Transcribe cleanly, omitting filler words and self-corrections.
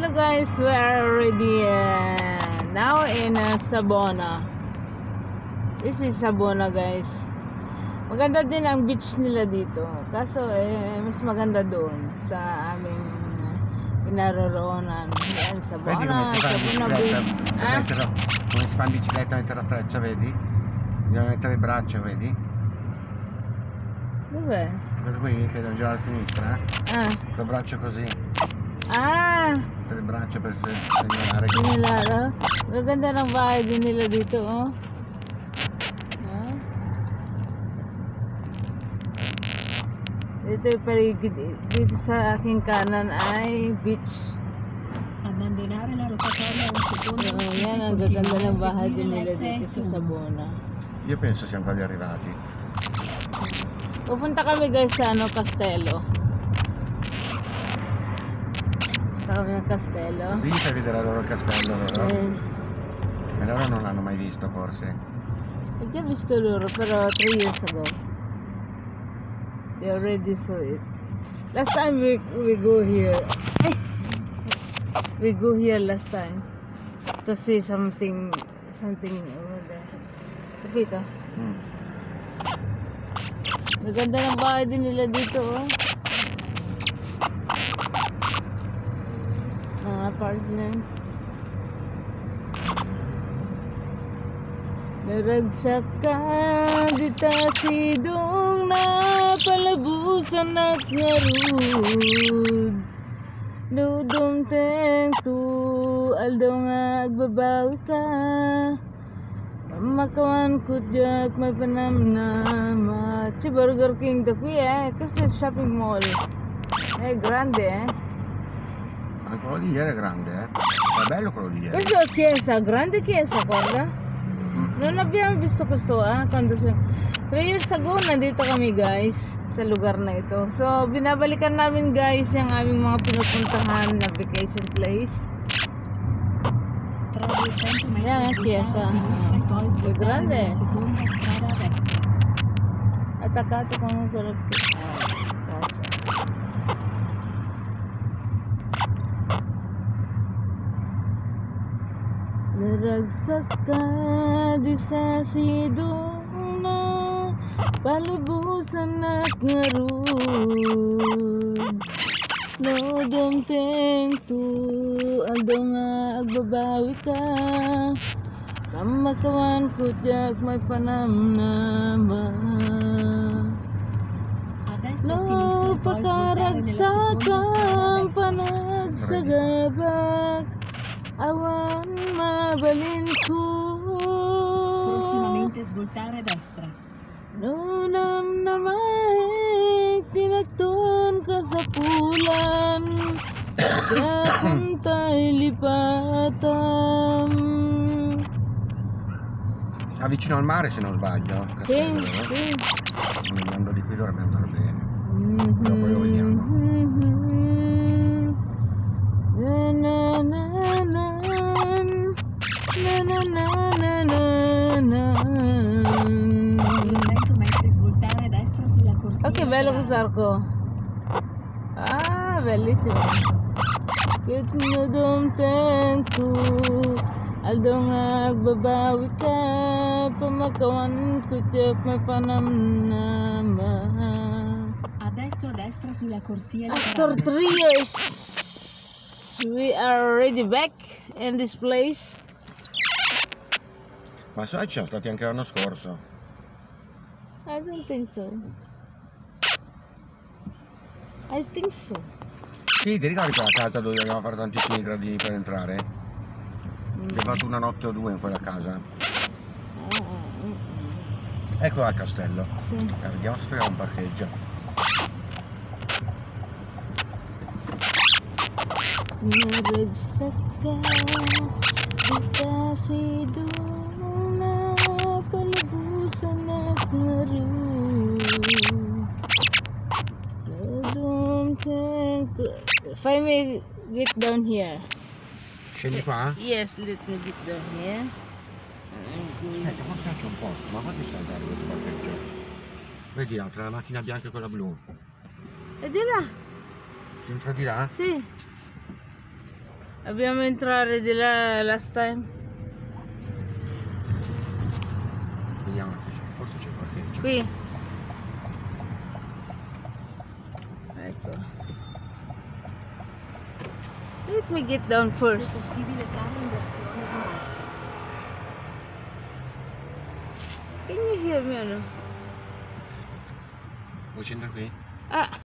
Hello guys, we are already now in Sabona. This is Sabona guys. Maganda din ang beach nila dito. Kaso mas maganda doon sa aming pinaroroonan. Yan, Sabona, Sabona Beach. Come si fa in bicicletta, mettere la freccia, vedi? Bisogna mettere il braccio, vedi? Dov'è? Questo qui che devo girare a sinistra, il braccio così. Mettere il braccio per segnalare. Segnalare? Gaganda ng bahay din nila dito, oh. Ito yung paligid. Dito sa aking kanan ay beach. Abbandonare la rotatoria un secondo. Yan ang gaganda ng bahay din nila dito sa Sabona. Io penso siamo quasi arrivati. Pupunta kami guys sa Castello. Punta kami ng Castello. Così fai vedere loro il castello, vero? E loro non l'hanno mai visto forse. Ho già visto loro però 3 years ago. They already saw it. Last time we go here. We go here last time to see something over there. Kapito. Maganda ng bahay din nila dito, oh. Mga apartment. Naragsak ka di tasidong na palabusan at ngarud. Dudumteng tu aldaw nga agbabawi ka. Makawan kutjak may panamnama. Ci Burger King da qui questo è il shopping mall. È grande Anche quello di ieri è grande, È bello quello di ieri. Questo è chiesa, grande chiesa, guarda. Non abbiamo visto questo quando 3 years ago nandito kami guys sa lugar na ito. So binabalikan namin guys yung aming mga pinupuntahan na vacation place. Yan ang chiesa. È grande. Attaccato con un naragsak ka di sa sidong na palubusan at ngarud. No dumteng tu aldaw nga agbabawi ka. Kamakawan kutjak may panamnama. No pakaragsakan panagsagabak. Awan mabalin ko. Prossimamente svoltare a destra. Nunam namay tinagton ka sa pulan. Kakuntay lipatam. Vicino al mare se non sbaglio. Sì, Castello, sì. Andando di qui dovrebbe andare bene. Dopo lo vediamo. Ok, bello questo arco. Bellissimo. Kit na dumteng tu aldaw nga agbabawi ka. Pamakawan kutjak may panamnama. Adesso a destra sulla corsia di After 3 years we are already back in this place. Ma sai, ci siamo stati anche l'anno scorso. I don't think so. I think so. Sì, ti ricordi quella casa dove abbiamo fatto tantissimi gradini per entrare? Abbiamo fatto una notte o 2 in quella casa. Ecco al castello. Sì. Vediamo se troviamo un parcheggio. Naragsak ka di tasidong na palabusan at ngarud. If I may get down here. Scendi qua? Yes, let me get down here. Aspetta, forse c'è un posto, ma quanto sta andando questo parcheggio? Vedi là, tra la macchina bianca e quella blu. E di là? Si entra di là? Sì. Abbiamo entrare di là last time. Vediamo se c'è, forse c'è qualche. Qui. Ecco. Let me get down Se first. possibile fare in versione di marcia. Can you hear me, ano? Vuoi scendere qui? Ah!